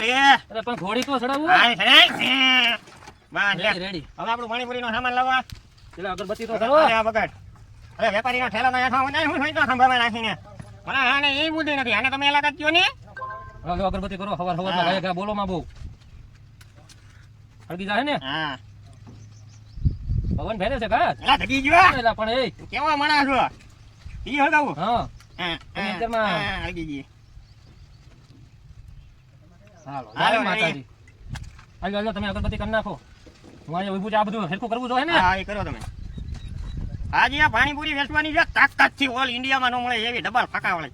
રે. અરે પણ ઘોડી તો ચડાવું હાય ચડાય. બસ લે. રેડી હવે આપણું પાણીપુરીનો સામાન લાવવા. પેલા અગરબત્તી તો કરો અરે આ બગાડ. અરે વેપારીનો ઠેલાનો હેઠો નહીં હું હોય તો ખંભામાં નાખીને. મને આને એ બુદ્ધિ નથી. આને તમે એલાકા કયો ને? હવે અગરબત્તી કરો હવાર હવારમાં ગાય ગા બોલો માં બહુ હળગી જાય ને હા. પવન ફેરે છે કા એલા ધગી ગયો. એલા પણ એ કેવા માણસ છો? ઈ હળગાવું. હા હા. તમે અત્યારમાં હળગી ગઈ. હાલો હાલો, જય માતાજી હાલો હાલો તમે અગરબત્તી કરી નાખો હું અહીંયા ઊભું છું આ બધું હરખું કરવું જોઈએ ને હા એ કરો તમે. આજે આ પાણીપુરી વેચવાની છે તાકાતથી ઓલ ઇન્ડિયામાં ન મળે એવી ડબલ ફાકા વાળી.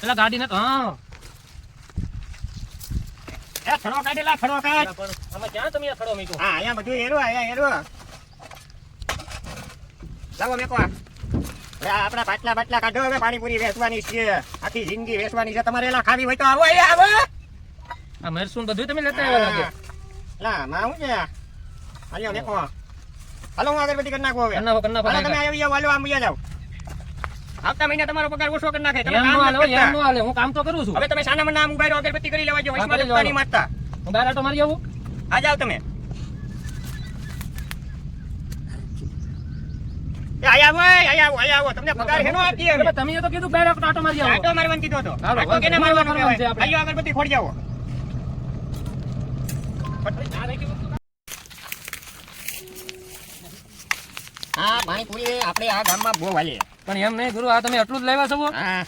પેલા ગાડી ને હા એ ખડો કાઢેલા ખડો કાઢ. આમાં ક્યાં તમે આ ખડો મીકો હા અહીંયા બધું એરું અહીંયા એરું. લાવો મેકો આ. હવે આપણા પાટલા બાટલા કાઢો હવે પાણીપુરી વેચવાની છે આખી જિંદગી વેચવાની છે તમારે એલા ખાવી હોય તો આવો અહીંયા આવો. આ મરસું બધું તમે લેતા આવ્યા લાગે ના માં હું છે અહીંયા મેકો. હાલો હું અગરબત્તી કરી નાખું હવે. કન્ના કન્ના હાલો તમે આવી જાવ હાલો આમ વયા જાવ. આવતા મહિને તમારો પગાર ઓછો કરી નાખે. તમે એમ કામ નો નથી હાલે એમ કરતા. નો હાલે હું કામ તો કરું છું હવે તમે સાના મના આમ ઉભા રહો અગરબત્તી કરી લેવા જો હા, વૈષ્ણવ કરી દત્તાની લેવાનું. માતા. હું બહાર આટો મારી આવું આ જાવ તમે. એ આયા આવો તમને પગાર હેનો આપીએ અમે. તમે એ તો કીધું બહાર આટો મારી આવો આટો મારવાનું કીધો તો. હાલો, આટો કેને મારવાનું કરવાનું છે કહેવાય? આપણે. આયો અગરબત્તી ખોડી જાવો. હા પાણીપુરી આપણે આ ગામમાં બહુ હાલે. પણ એમ નહીં ગુરુ આ તમે એટલું જ લેવા છો હા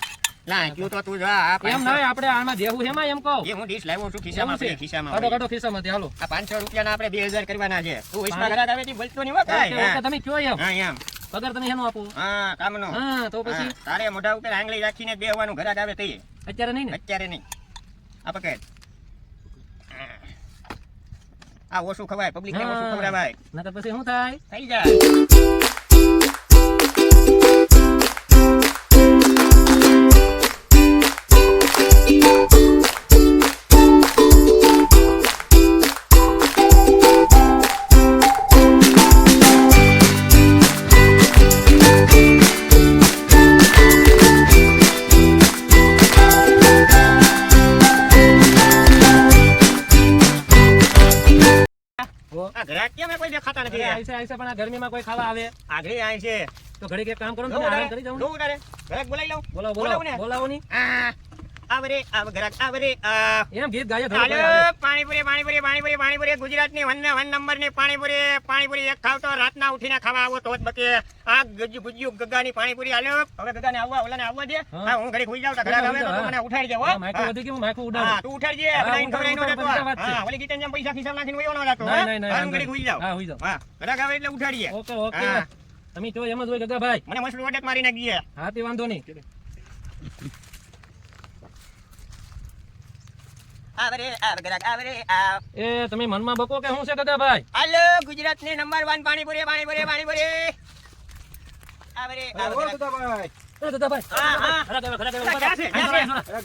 ના ક્યું તો તું જા આ એમ નહીં આપણે આમાં દેવું એમાં એમ કહો એ હું ડીશ લાવ્યો છું ખિસ્સામાં એવું છે? પડી, ખિસ્સામાં કાઢો પડી. કાઢો ખિસ્સામાંથી હાલો આ 500 રૂપિયાના આપણે 2000 કરવાના છે. તું વૈષ્ણવ ઘરાક આવે છે બોલતો નહીં હો કાંઈ. ઓકે, ઓકે, તમે કયો એમ હા એમ પગાર તમે એનો આપો હા કામનો. હા તો પછી હા, તારે મોઢા ઉપર આંગળી રાખીને બેહવાનું ઘરાક આવે તે અત્યારે નહીં ને અત્યારે નહીં. આ પકડ. આ ઓછું ખવાય પબ્લિક ને ઓછું ખવડાવાય. નકર પછી શું થાય થઈ જાય. આ ઘરાક કેમ એ કોઈ દેખાતા નથી? આઈસે આઈસે પણ આ ગરમીમાં કોઈ ખાવા આવે આગળ આય છે. તો ઘડીક એક કામ કરો ને તમે આરામ કરી જાવ ને. જોવું તારે? ઘરાક બોલાવી લઉં. બોલાવો બોલાવું ને? બોલાવો ની આવરે આવ ઘરાક આવરે આ એમ ગીત ગાય હાલો પાણીપુરી પાણીપુરી પાણીપુરી પાણીપુરી ગુજરાતની વન નંબરની પાણીપુરી પાણીપુરી એક ખાવ તો રાતના ઉઠીને ખાવા આવો તો જ બકે. આ ગુજ્જુ ગગાની પાણીપુરી હાલો. હવે ગગાને આવવા ઓલાને આવવા દે. હા. હા હું ઘડી ખુઈ જાવ તો ઘરાક આવે તો તું મને ઉઠાડી દે હો. માઇકો વધી ગયું માઇકો હા ઉડાડ તું ઉઠાડજે. હા, બનાવીને ખવડાવીને નો ઉઠાડો, જતો. વાત છે. હા ઓલી ગીતન જેમ પૈસા ખિસ્સામાં નાખીને વયો નો જાતો. નહીં, નહીં, નહીં, હા હું ઘડી ખુઈ જાવ. હા હુઈ જાવ હા ઘરાક આવે એટલે ઉઠાડીએ. ઓકે ઓકે હા. તમે તો એમ જ હોય ગગા ભાઈ મને મસલું વડે મારી નાખીએ. હા તે વાંધો નહીં આવરે આવ ઘરાક આવરે આવ. એ તમે મનમાં બકો કે શું છે ગગા ભાઈ હાલો ગુજરાતની નંબર 1 પાણીપુરી પાણીપુરી પાણીપુરી. આવરે આવ ઘરાક. એ ગગા ભાઈ હા, હા. ખરા ગયો, ખરા ગયો. ક્યાં છે? ક્યાં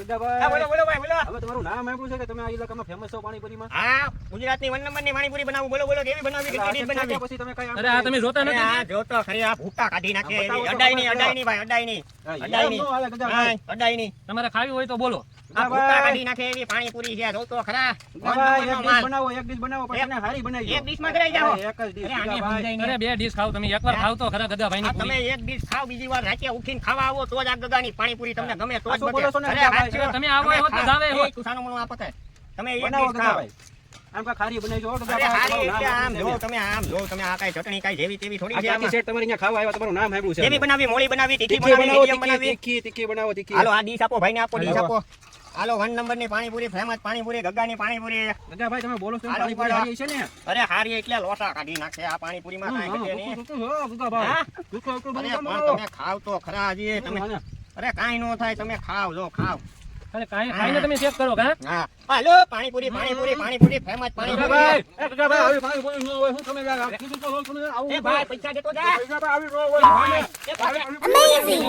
છે? હા, બોલો બોલો ભાઈ બોલો. હવે તમારું નામ આપ્યું છે કે તમે આ ઇલાકામાં ફેમસ છો પાણીપુરીમાં? હા ગુજરાતની 1 નંબરની પાણીપુરી બનાવું. બોલો બોલો કેવી બનાવી કેટલી ડીશ બનાવી? પછી તમે કઈ આમ અરે આ તમે જોતા અરે નથી આ જો તો ખરી આ ભૂકા કાઢી નાખે બતાવો એવી. તો અડાઈની બતાવો. અડાઈની ભાઈ અડાઈની હા, અડાઈની. એમ નો હાલે ગધા હા, ભાઈ. અડાઈની. તમારે ખાવી હોય તો બોલો આ હા, ભૂકા ભાઈ. કાઢી નાખે એવી પાણીપુરી છે. જો તો ખરા. ગધા ભાઈ, એક માલ. ડીશ બનાવો, એક ડીશ બનાવો, પણ એક- તમે હારી બનાવી એક ડીશમાં કરાઈ જાઓ. એક જ ડીશ, અરે આને ગધા ભાઈ. સમજાય નહીં. અરે બે ડીશ ખાવ તમે એકવાર ખાવ તો ખરા ગગા ભાઈ આ ની તમે એક ડીશ ખાવ બીજી વાર રાતે ઉઠીને ખાવા આવો તો જ આ ગગાની પાણીપુરી તમને ગમે તો જ આ શું બકે. બોલો છો ને અરે ગધા વાત ભાઈ? છે. તમે આવો એવો જ ખાવ. આવે એવો. એ તું સાનું મોનું આ પતાય. તમે એક બનાવો ડીશ ગધા ખાવ. ભાઈ. આમ કાંઈક હારી બનાવજો, હો ગધા અરે ભાઈ. હારી તમારું એટલે નામ આમ આપ્યું જો છે. તમે આમ જો તમે આ કાંઈ ચટણી કાંઈ જેવી તેવી થોડી આ છે ચાકી આમાં. સેટ તમારે અહીંયા ખાવા આવ્યા, તમારું નામ આપ્યું છે. જેવી બનાવી મોળી બનાવી તીખી તીખી બનાવી બનાવો, મીડિયમ બનાવી. તીખી બનાવો, તીખી. હાલો આ ડીશ આપો ભાઈને આપો ડીશ હાલો. આપો. હાલો 1 નંબરની પાણીપુરી ફેમસ પાણીપુરી ગગાની પાણીપુરી. ગધા ભાઈ, તમે બોલો છો એમ હાલો, પાણીપુરી ઉપાડો. હારી છે ને? અરે હારી એટલે લોટા કાઢી નાખે આ પાણીપુરીમાં કાંઈ ઘટે નહીં. ભૂખું હો, ગધા ભાઈ. હા? ભૂખું એટલું બધું અરે તમે પણ કરો. તમે ખાવ તો ખરા હજી તમે. હા, અરે કાંઈ નો થાય તમે ખાવ જો ખાવ. અરે કાંઈ ખાઈને તમે ચેક કરો કા હા હાલો પાણીપુરી પાણીપુરી પાણીપુરી ફેમસ ગધા પાણીપુરી. ભાઈ, એ ગધા ભાઈ, આવી પાણીપુરી ન હોય, શું તમે યાર? કીધું તો તમે આવું એ ભાઈ પૈસા દેતો જા. ગધા ભાઈ, આવી ન હોય. એ ભાઈ, Amazing.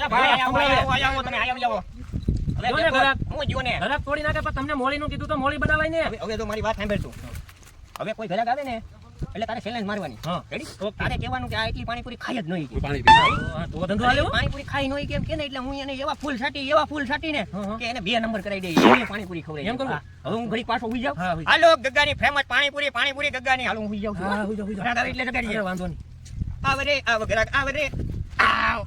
એ ભાઈ આવો આવો તમે આવો આવો. હવે જો ને દેખો, ઘરાક. હું જો ને. ઘરાક તોડી નાખે પણ તમને મોળીનું કીધું તો મોળી બનાવાય ને હવે તો મારી વાત સાંભળ તું. હવે કોઈ ઘરાક આવે ને એટલે તારે challenge મારવાની. હા. Ready? Okay. તારે કહેવાનું કે આ એટલી પાણીપુરી ખાઈ જ નહીં. પાણી પી હા, તો ધંધો હાલ્યો? પાણીપુરી ખાઈ નહીં કેમ કે ને એટલે હું એને એવા ફૂલ છાંટીને હા, હા. કે એને 2 નંબર કરાવી દે એ પાણીપુરી ખવડાવી એમ કરવું? દઉં. હા. હવે હું ઘડીક પાછો હુઈ જાઉં. હા, હુઈ હાલો ગગ્ગાની ફેમસ પાણીપુરી ગગ્ગાની હાલો હું હુઈ જાઉં છું. હા, હુઈ જાઓ, હુઈ જાઓ. ઘરાક આવે એટલે જગાડીએ. અરે, વાંધો નહીં. આવ ઘરાક આવ રે આવ.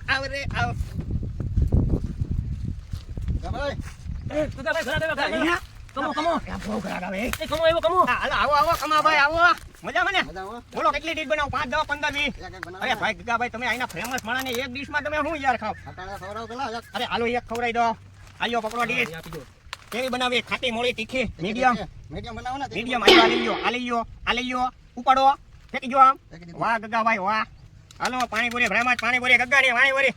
એ, ગગાભાઈ, ઘરાક આવ્યા, ઘરાક આવ્યા. કમો. આ બહુ ઘરાક આવે. એ, કમો આવ્યો, કમો. હાલો આવો કમાભાઈ આવો. મજામાં ને? બોલો કેટલી ડીશ બનાવું? 5, 10, 15, 20. અરે ભાઈ ગગાભાઈ તમે આના ફેમસ માણાને એક ડીશમાં તમે શું યાર ખાવ? અરે હાલો એક ખવડાવી દો. આલ્યો પકડો ડીશ. આપી દો. કેવી બનાવી? ખાટી મોળી તીખી મીડિયમ બનાવો ને મીડિયમ આ લઈ લ્યો ઉપાડો ફેંકી જો આમ. વાહ ગગાભાઈ વાહ. હાલો પાણીપુરી ફેમસ પાણીપુરી ગગ્ગાની પાણીપુરી.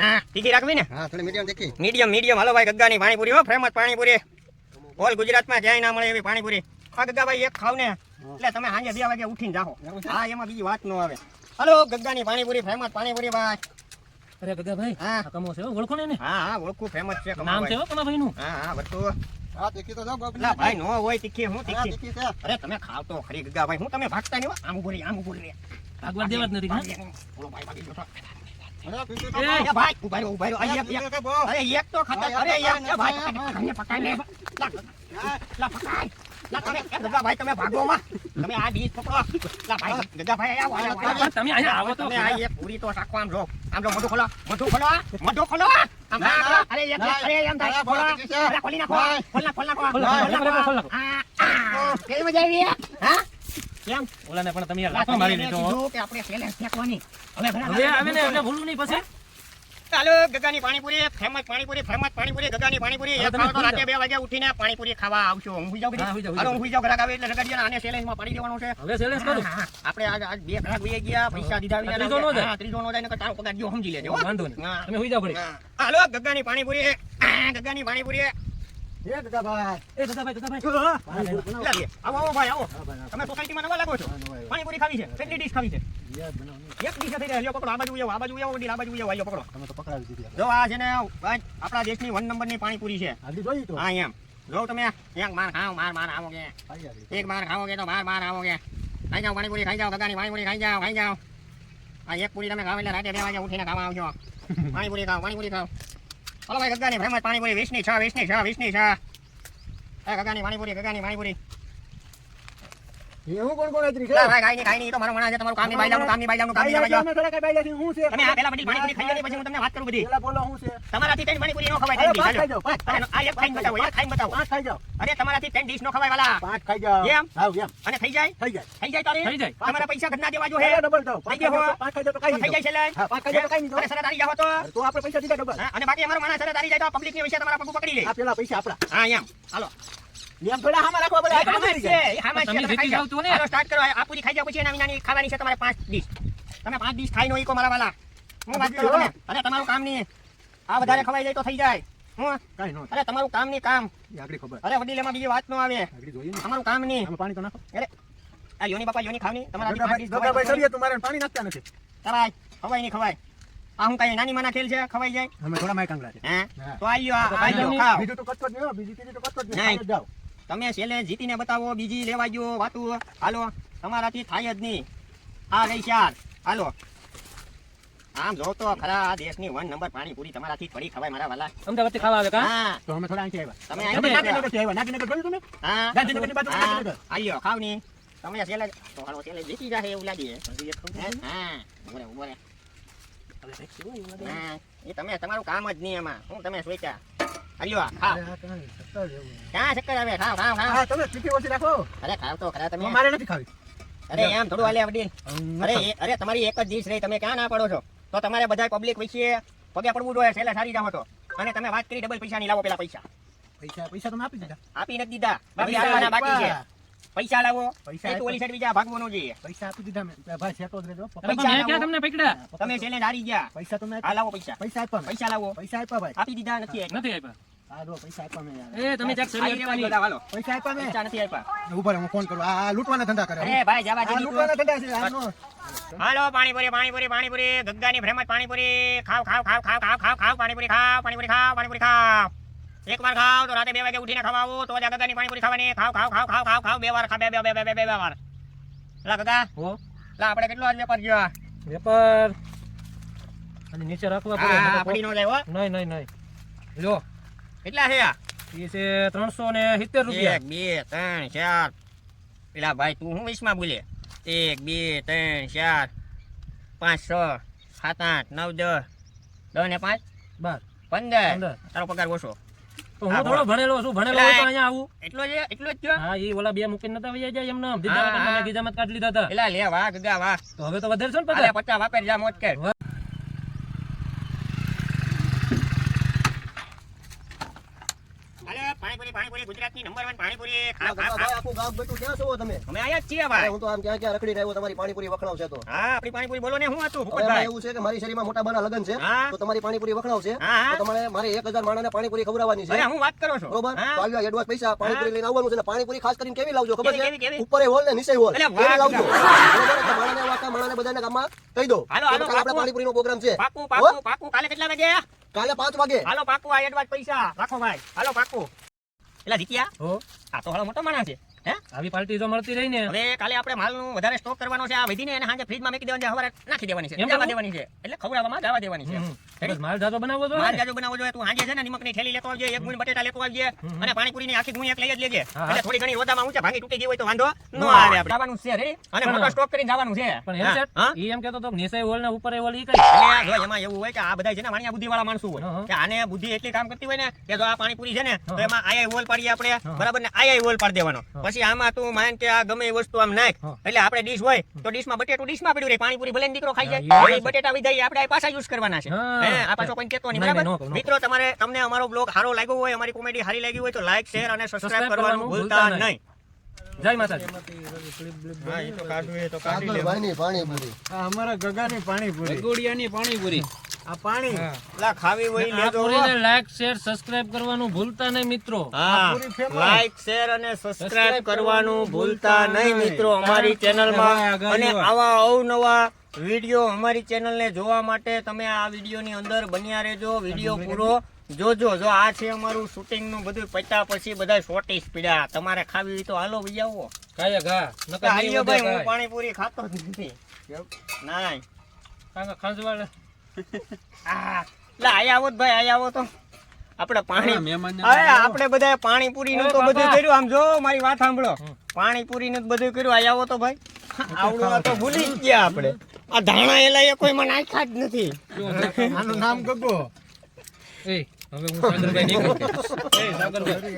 હા તીખી રાખવી ને? હા થોડી મીડિયમ દેખી મીડિયમ હાલો ભાઈ ગગ્ગાની પાણીપુરી હો ફેમસ પાણીપુરી. ઓલ ગુજરાતમાં ક્યાંય ના મળે એવી પાણીપુરી. આ ગગ્ગાભાઈ એક ખાવ ને એટલે તમે સાંજે 2 વાગે ઉઠીને જાઓ. હા એમાં બીજી વાત ન આવે. હાલો ગગ્ગાની પાણીપુરી ફેમસ પાણીપુરી ભાઈ. અરે, ગગાભાઈ, હા. આ કમો છે, હો, ઓળખો ને એને? હા ઓળખું ફેમસ છે નામ છે, કમાભાઈ. હો, કમાભાઈનું. હા બધું. હા દેખી તો જાઓ એટલે ભાઈ નો હોય તીખી હું હા તીખી. દેખી છે અરે તમે ખાવ તો ખરી ગગ્ગાભાઈ હું તમે ભાગતા નહીં હો. આમ ઉભું રહી. ભાગવા દેવા જ નથી, હા? બોલો ભાઈ ભાગી ગયો છો. અરે પીછે એ, અરે ભાઈ ઉભા રહ્યો. આ એક તો ખાતા. અરે એક છે ભાઈ. તમને પકાઈ લે. લા પકાઈ. લા તમે એ ગગ્ગાભાઈ તમે ભાગો માં. તમે આ ડીશ પકડો. લા ભાઈ ગગ્ગાભાઈ આવો. હા, તમે અહીંયા આવો તો તમે આ એક પૂરી તો શાકો આમ જો. મોઢું ખોલો. આમ ખોલો. અરે એમ થાય. ખોલો. અરે ખોલી નાખો. ખોલ નાખો. કેવી મજા આવી? હા? કેમ? ઓલાને પણ તમે યાર લાફા મારી લીધો, હો. કીધું કે આપણે challenge ફેંકવાની. હવે હવે આવે ને એટલે ભૂલું નહીં પછી. ચાલો ગગ્ગાની પાણીપુરી ફેમસ પાણીપુરી ગગ્ગાની પાણીપુરી હા, એક તમે ખાવ તો સુઈ રાતે 2 વાગે ઉઠીને પાણીપુરી ખાવા આવશો. હું હુઈ જાઉં હા, હુઈ જાઓ, હુઈ હાલો જાઓ. હું હુઈ જાઉં. ઘરાક આવે એટલે જગાડીએ ને આને ચેલેન્જમાં પાડી દેવાનું છે. હવે challenge કરું. હા, આપણે આજ 2 ઘરાક વહી ગયા પૈસા દીધા વિના. ત્રીજો નો જાય. હા, ત્રીજો નો જાય નકર તારો પગાર ગયો સમજી લેજો હો. વાંધો નહીં. હા. તમે હુઈ જાઓ ઘડી. હા. હાલો ગગ્ગાની પાણીપુરી એ ગગાભાઈ એ, ગગાભાઈ, લા લે. આવો ભાઈ આવો. તમે સોસાયટીમાં નવા લાગો છો. પાણીપુરી ખાવી છે કેટલી ડીશ ખાવી છે? એક ડીશ થઈ જાય. લ્યો પકડો. આ બાજુ આવો વડીલ, આ બાજુ આવો. આયો પકડો. તમે તો પકડાવી દીધી જો આ છે ને ભાઈ આપણા દેશની 1 નંબરની પાણીપુરી છે. આગળ જોઈ તો હા એમ જો તમે એક માર ખાઓ માર આવોગે. એક માર ખાઓગે તો માર આવોગે. ખાઈ જાઓ પાણીપુરી ખાઈ જાઓ. ગગાની પાણીપુરી ખાઈ જાઓ. આ એક પૂરી તમે ખાવ એટલે રાતે 2 વાગે ઉઠીને ખાવા આવજો. પાણીપુરી ખાઓ. હાલો ભાઈ ગગાની ફેમસ પાણીપુરી 20 ની 6. એ ગગાની પાણીપુરી. એ હું કોણ આતરી છે લા ભાઈ ખાઈ નહીં તો મારો મણા છે. તમારું કામની બાઈ જાવનું અમે થોડા કઈ બાયલા હું છે તમે આ પેલા બધી પાણીપુરી ખાઈ લો ને પછી હું તમને વાત કરું બધી. પેલા બોલો હું છે તમારાથી 3 પાણીપુરી નો ખવાય. અરે 3 5 ખાઈ જાઓ 5 આ એક ખાઈને બતાવો. 5 ખાઈ જાઓ અરે તમારાથી 3 ડીશ નો ખવાય વાલા. 5 ખાઈ જાઓ એમ? આવ એમ અને થઈ જાય થઈ જાય તારે થઈ જાય. તમારા પૈસા ઘરના દેવા જો હે અરે ડબલ થાવ થઈ ગયો. 5 ખાઈ જાઓ તો થઈ કઈ જાય છે લે. હા 5 ખાઈ જાઓ તો કઈ નહીં અરે સરત આવી જાવ તો તો આપણે પૈસા દીધા ડબલ હા, અને બાકી અમારો માણસ સરત આવી જાય તો પબ્લિક ની પૈસા તમારા પગ પકડી લે. આ પેલા પૈસા આપડા હા એમ હાલો નિયમ થોડા હામાં રાખવા પડે એ હામાં જ છે, એ હામાં જ છે. તમે તમે ખાઈ જીતી જાઓ. જાવ તો ને. હાલો, સ્ટાર્ટ કરો. આ પૂરી ખાઈ જાઓ પછી એના વિનાની ખાવાની છે તમારે 5 ડીશ. તમે 5 ડીશ ખાઈ નો ઈકો મારા વાલા. હું વાત કરું તમે. અરે તમારું કામ નહીં. આ વધારે ખવાઈ જાય તો થઈ જાય. હું કઈ નો અરે તમારું કામ નહીં કામ. આગળ ખબર અરે વડીલ એમાં બીજી વાત નો આવે. આગળ જોઈએ ને તમારું કામ નહીં. આમાં પાણી તો નાખો અરે આ યોની બાપા યોની ખાવની તમારાથી 5 ડીશ ગગાભાઈ ખવાય સરિયા તમારે પાણી નાખતા નથી ખવાય ખવાય નહીં ખવાય. આ હું કઈ નાની માના ખેલ છે ખવાઈ જાય અમે થોડા માય કાંગલા છે હે હા. તો આયો ખાવ. બીજું તો કચ્છ જ નહીં હો, બીજી ત્રીજી તો કચ્છ જ નહીં નહીં. ખાઈ જ જાઓ તમે છેલ્લે જીતીને બતાવો બીજી લેવા ગયો વાતું હાલો તમારાથી થાય જ નહીં. આ ગઈ 4 હાલો આમ જો તો ખરા આ દેશની 1 નંબર પાણીપુરી તમારાથી થોડી ખવાય મારા વાલા. અમદાવાદથી ખાવા આવે કા? હા તો અમે થોડા અહીંથી આવ્યા તમે તમે આયા નાગીનગરથી આવ્યા નાગીનગર જોયું તમે હા ગાંધીનગરની બાજુ નાગીનગર આયો ખાવ ની તમે છેલ્લે તો હાલો છેલ્લે જીતી જાહે એવું લાગે હા ઉભો રે હા એ તમે તમારું કામ જ નહીં એમાં હું તમે સોચ્યા હાલ્યો ખાવ ક્યાં ચક્કર આવે ખાવ ખાવ ખાવ હા તમે તીખી ઓછી રાખો અરે ખાવ તો ખરા તમે મારે નથી ખાવી અરે એમ થોડું હાલે વડીલ અરે તમારી એક જ ડીશ રહી તમે ક્યાં ના પડો છો તો તમારે બધા પબ્લિક વિશે પગે પડવું જોઈએ છેલ્લે સારી જાવ તો અને તમે વાત કરી ડબલ પૈસા ની લાવો પેલા પૈસા પૈસા તમે આપી દીધા આપી નથી દીધા બાકી આપવાના બાકી છે પૈસા લાવો પૈસા એ તો ઓલી સાઈડ બીજા ભાગવું ન જોઈએ પૈસા આપી દીધા મેં ભાઈ સેટો જ રહેજો અરે પણ મેં ક્યાં તમને પકડ્યા? તમે છેલ્લે હારી ગયા પૈસા તમે આ લાવો પૈસા પૈસા આપ્યા મેં પૈસા લાવો પૈસા આપ્યા ભાઈ આપી દીધા નથી નથી આપ્યા. હા લો પૈસા આપ્યા મેં યાર એ તમે ચાક આવી સરી લેવા બધા હાલો પૈસા આપ્યા મેં પૈસા નથી આપ્યા ઉભા રહો હું ફોન કરું આ લૂંટવાના ધંધા કરે અરે ભાઈ જવા આ દે લૂંટવાના ધંધા છે આનો હાલો પાણીપુરી ગગ્ગાની ફેમસ પાણીપુરી ખાવ પાણીપુરી ખાવ એક વાર ખાવ તો રાતે 2 વાગે ઉઠીને ખવાવો તો જ આ ગગ્ગાની પાણીપુરી ખાવાની ખાવ 2 વાર ખા બે વાર લા કાકા હો લા આપણે કેટલો આજ વેપાર ગયો વેપાર અને નીચે રાખવા હા પડે પડી નો જાય હો નહીં નહીં નહીં લો કેટલા છે આ એ છે 370 રૂપિયા 1 2 3 4 પેલા ભાઈ તું હું 20 માં બોલે 1 2 3 4 5 6 7 8 9 10 ને 5 12 15 તારો પગાર ઓછો તો હું થોડો ભણેલો છું ભણેલો હોય તો અહીંયા આવું એટલો જ થયો હા એ ઓલા બે મૂકીને નતા વયા જાય એમને હા, દીધા હા. તમે ગીજામત કાઢી લીધા હતા એલા લે વાહ ગગા વાહ તો હવે તો વધારે છે ને અરે પગાર 50 વાપર જા મોજ કર અરે પાણીપુરી ગુજરાતની નંબર 1 પાણીપુરી ખાવ ખાવ ખાવ આખું ગામ બેઠું ક્યાં છો તમે અમે આયા જ છીએ ભાઈ હું તો આમ ક્યાં રખડી રહ્યો તમારી પાણીપુરી વખણાવશે તો હા આપણી પાણીપુરી બોલો ને હું હતું હવે એમાં ભૂપતભાઈ એવું છે કે મારી શેરીમાં મોટા બાના લગન છે હા. તો તમારી પાણીપુરી વખણાવશે હા, હા. તો તમારે મારે 1000 માણસને પાણીપુરી ખવડાવવાની છે અરે હું વાત કરો છો બરોબર હા. તો આવ્યા એડવાન્સ પૈસા પાણીપુરી લઈને આવવાનું છે ને પાણીપુરી ખાસ કરીને કેવી લાવજો ખબર કેવી, છે કેવી? ઉપર હોલ ને નીચે હોલ અરે વાહ, કેવી લાવજો વાહ. બરોબર તો માણાને વાકા માણાને બધાને ગામમાં કહી દો હાલો, હાલો, તો કાલે આપણે પાકું. પાણીપુરીનો પ્રોગ્રામ છે પાકું કાલે કેટલા વાગે કાલે 5 વાગે હાલો પાકું આ એડવાન્સ પૈસા રાખો ભાઈ હાલો પાકું એલા જીત્યા હો આ તો હાલો મોટો માણસ છે હે આવી પાર્ટી તો મળતી રહી ને હવે કાલે આપણે માલનું વધારે સ્ટોક કરવાનો છે આ વધીને એને સાંજે ફ્રીજમાં મૂકી દેવાની છે સવારે નાખી દેવાની છે એમ જવા કરવું? દેવાની છે એટલે ખવડાવવામાં જવા દેવાની છે બસ માલ જાતો બનાવવો જોઈએ માર ને? જાજુ બનાવવો જોઈએ તું સાંજે છે ને નિમકની થેલી લેતો આવજે એક ગુણ બટેટા લેતો આવજે અને પાણીપુરીની આખી ગુણ એક લઈ જ લેજે હા. એટલે થોડી ઘણી રોદામાં ઊંચે ભાંગી તૂટી ગઈ હોય તો વાંધો ન આવે આપણે જવાનું છે રેડી અને પણ- મોટો સ્ટોક કરીને જવાનું છે પણ હા, એમ સેટ હા. ઈ એમ કહેતો તો કે નીચે હોલ ને ઉપર હોલ ઈ કઈ એટલે જો એમાં એવું હોય કે આ બધા છે ને વાણિયા બુદ્ધિવાળા માણસો હોય હા. કે આને બુદ્ધિ એટલી કામ કરતી હોય ને કે જો આ પાણીપુરી છે ને તો હા. એમાં આયા વોલ પાડીએ આપણે હા. બરાબર ને આયા વોલ પાડી દેવાનો હા. પછી આમાં તું માન કે આ ગમે એ વસ્તુ આમ નાખ હા. એટલે આપણે ડીશ હોય તો ડીશમાં બટેટું ડીશમાં પડ્યું રહે પાણીપુરી ભલે ને દીકરો ખાઈ હા, જાય એ એ બટેટા વિધાઈ આપણે આ પાછા યુઝ કરવાના છે હા. હે આ પાછો કોઈ કહેતો નહીં નહીં, બરાબર નહીં, નો કહો, નો મિત્રો તમને અમારો બ્લોગ સારો લાગ્યો હોય અમારી કોમેડી સારી લાગી હોય તો લાઈક શેર અને સબસ્ક્રાઇબ કરવાનું ભૂલતા નહીં જય માતાજી હા એ તો કાઢવું એ તો આગળ ભાઈની પાણીપુરી અમારા ગગાની પાણીપુરી ગોડિયાની પાણીપુરી આ પાણી લા ખાવી હોય આ લેજો પૂરીને લાઈક શેર સબસ્ક્રાઇબ કરવાનું ભૂલતા નહીં મિત્રો હા લાઈક શેર અને સબસ્ક્રાઇબ કરવાનું ભૂલતા નહીં મિત્રો અમારી ચેનલમાં અને આવા અવનવા વિડીયો અમારી ચેનલને જોવા માટે તમે આ વિડીયોની અંદર બન્યા રહેજો વિડીયો પૂરો જોજો જો આ છે અમારું શૂટિંગ નું બધું પત્યા પછી બધા શોર્ટીસ પીડ્યા તમારે ખાવી હોય તો હાલો ભાઈ આવો કાયા ઘા નકર નહીં હાલ્યો ભાઈ વધે હું કાંઈ. પાણીપુરી ખાતો જ નથી નાય કાંઈ ખંજવાળ લા આયા આવો જ ભાઈ આયા આવો તો આપણે પાણી મહેમાનને અરે આપણે બધા પાણીપુરી નું તો અરે બધું બાપા. કર્યું આમ જો મારી વાત સાંભળો પાણીપુરી નું બધું કર્યું આયા આવો તો ભાઈ આવડું આ તો ભૂલી જ ગયા આપણે આ ધાણા એલા કોઈ માં નાખ્યા જ નથી આનું નામ ગગો એ હવે હું સાગરભાઈ નીકળું એ સાગરભાઈ